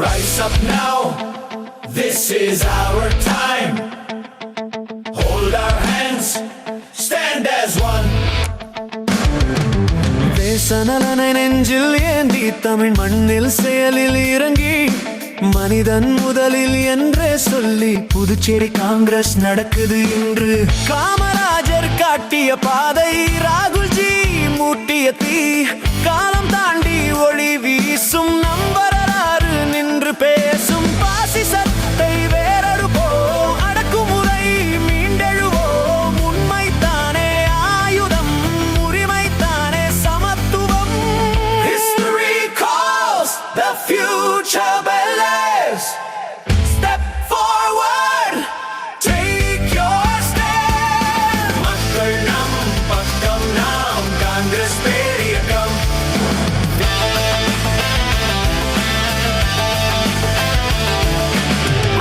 Rise up now, this is our time. Hold our hands, stand as one. தேசநலனை நெஞ்சில் ஏந்தி தமிழ் மண்ணில் செயலில் இறங்கி மனிதன் முதலில் என்றே சொல்லி புதுச்சேரி காங்கிரஸ் நடக்குது இன்று. காமராஜர் காட்டிய பாதை, ராகுல்ஜி மூட்டிய தீ, காலம் தாண்டி ஒளி வீசும் நம்பராறு நின்று பேசும் பாசிசத்தை வேறறுப்போம், அடக்குமுறை மீண்டெழுவோம். உண்மைத்தானே ஆயுதம், உரிமைத்தானே சமத்துவம். History calls, the future believes. Step forward, take your stand. மக்கள் நம் பக்கம், நாம் காங்கிரஸ் பேரியக்கம்.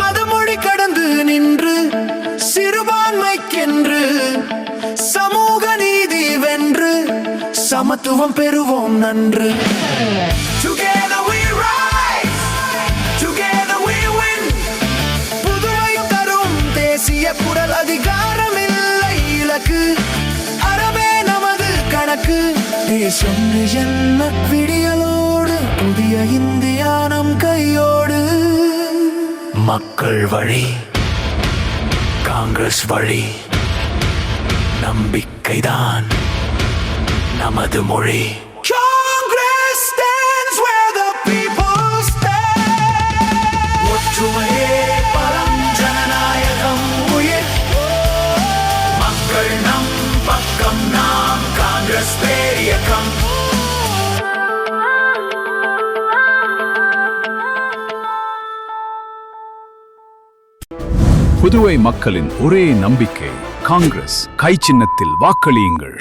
மதமொழி கடந்து நின்று சிறுபான்மைக்கென்று சமூக நீதி வென்று சமத்துவம் பெறுவோம் நன்று. Together we rise, together we win. புதுமையும் தரும் தேசிய குரல், அதிகாரம் இல்லை இலக்கு, அறமே நமது கணக்கு. தேசம் என்ன விடியலோடு, புதிய இந்தியா நம் கையோடு. மக்கள் வழி, காங்கிரஸ் வழி, நம்பிக்கைதான் நமது மொழி. Congress stands where the people stand. ஒற்றுமையே பலம், ஜனநாயகம் உயிர். மக்கள் நம் பக்கம், நாம் காங்கிரஸ் பேரியக்கம். புதுவை மக்களின் ஒரே நம்பிக்கை காங்கிரஸ். கை சின்னத்தில் வாக்களியுங்கள்.